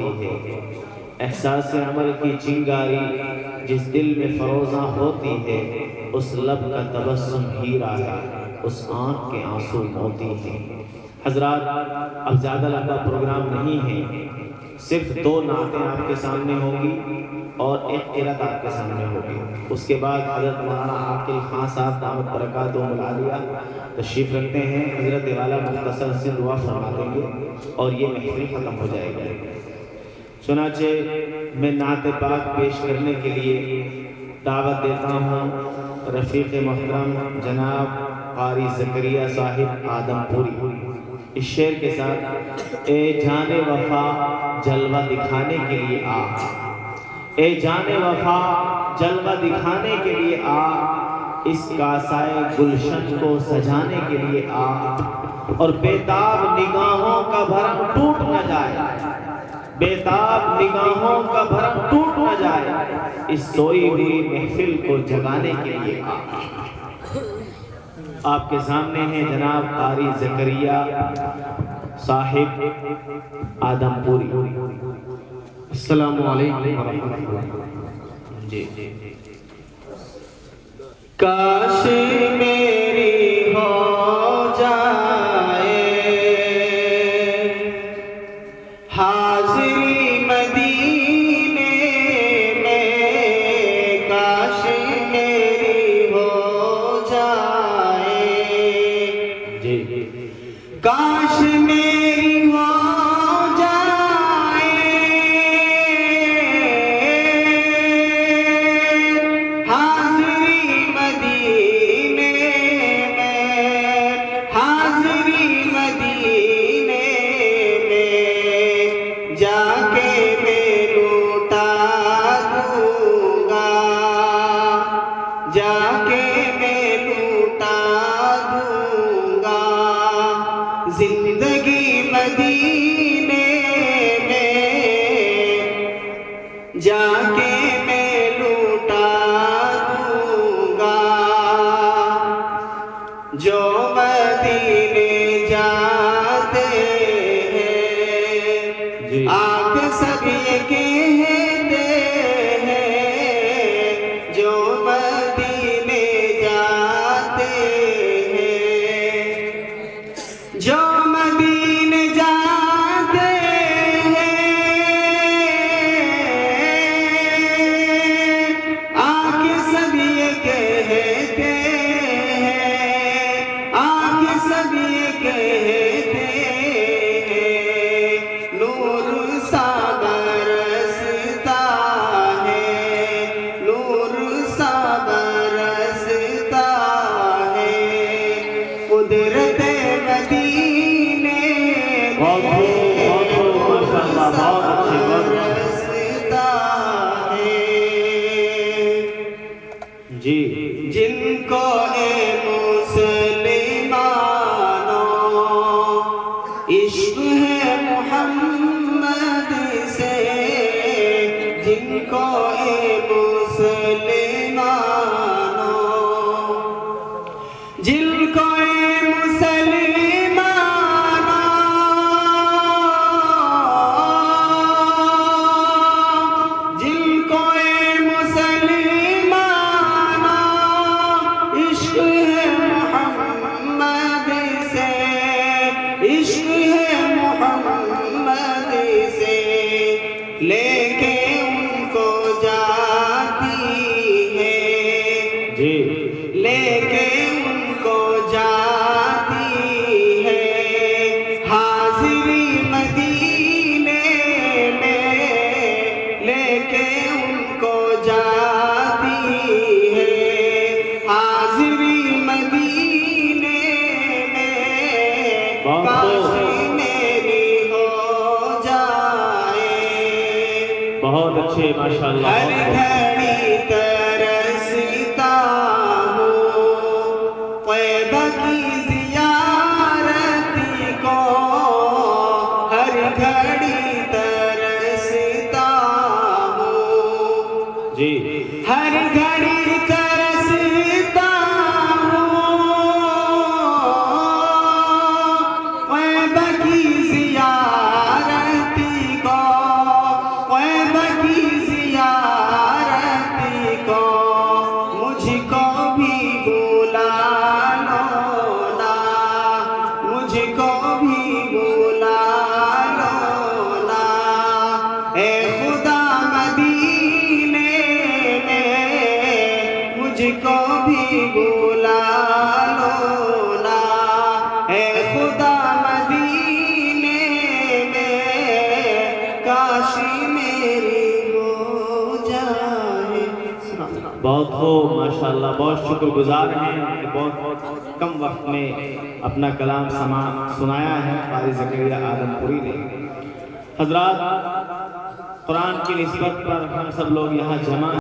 ہوتی ہے، احساس عمل کی چنگاری جس دل میں فروزاں ہوتی ہے، اس لب کا تبسم ہیرا ہے، اس آنکھ کے آنسو موتی ہے۔ حضرات، اب زیادہ لمبا پروگرام نہیں ہے، صرف 2 نعتیں آپ کے سامنے ہوں گی اور ایک قرات آپ کے سامنے ہوگی۔ اس کے بعد حضرت مولانا عاقل خان صاحب دامت برکاتہم العالیہ تشریف رکھتے ہیں، حضرت والا مختصر سے دعا فرما دیں گے اور یہ محفل ختم ہو جائے گی۔ چنانچہ میں نعت پاک پیش کرنے کے لیے دعوت دیتا ہوں رفیق محترم جناب قاری زکریا صاحب آدم پوری، اس شعر کے ساتھ: اے جان وفا جلوہ دکھانے کے لیے آ، اے جان وفا جلوہ دکھانے کے لیے آ، اس کاسائے گلشن کو سجانے کے لیے آ، اور بیتاب نگاہوں کا بھرم ٹوٹ نہ جائے، بیتاب نگاہوں کا بھرم ٹوٹ نہ جائے، اس سوئی ہوئی محفل کو جگانے کے لیے آ۔ آپ کے سامنے ہیں جناب قاری زکریا صاحب آدم پوری۔ السلام علیکم ورحمۃ اللہ۔ جی کاش میری ہو جائے حاضری مدینے میں، کاش میری ہو جائے، جی کاش میری ہو جائے حاضری مدینے میں، حاضری مدینے میں، جا کے میں لوٹا دوں گا، جا کے میں لوٹا دوں گا، زندگی مدینے میں، جا کے میں لوٹا دوں گا، جو مدینے جاتے ہیں آپ سب یہ کہتے ہیں، جو مدینے جاتے ہیں، جو مدینے جاتے ہیں، آنکھ سب یہ کہتے ہیں، آنکھ سب یہ کہتے ہیں، نور سا برستا ہے، نور سا برستا ہے، قدرت مدینے بہت بہت ماشاءاللہ، بہت اچھی بات۔ برستا ہے۔ جی جن کو اے مسلمانوں عشق ہے محمد سے، جن کو اے مسلمانوں، جن کو اے مسلمانوں، جن کو اے مسلمانوں عشق ہے محمد سے، عشق ہے محمد سے، لے کے ان کو جاتی ہے، جی لے کے ان کو جاتی ہے، حاضری مدینے میں، لے کے ان کو جاتی ہے، حاضری مدینے میں، کاش میری ہو جائے، بہت اچھے ماشاءاللہ۔ ہر گھڑی ترستا ہوں طیبہ کی زیارت کو، ہر گھڑی ترستا ہوں، جی ہر گھڑی ترستا ہوں طیبہ کی زیارت کو، کاشی میری ہو جائے. بہت خوب ماشاءاللہ، بہت شکر گزار ہیں کہ بہت کم وقت میں اپنا کلام سنایا ہے قاری زکریا آدم پوری نے. حضرات، قرآن کی نسبت پر ہم سب لوگ یہاں جمع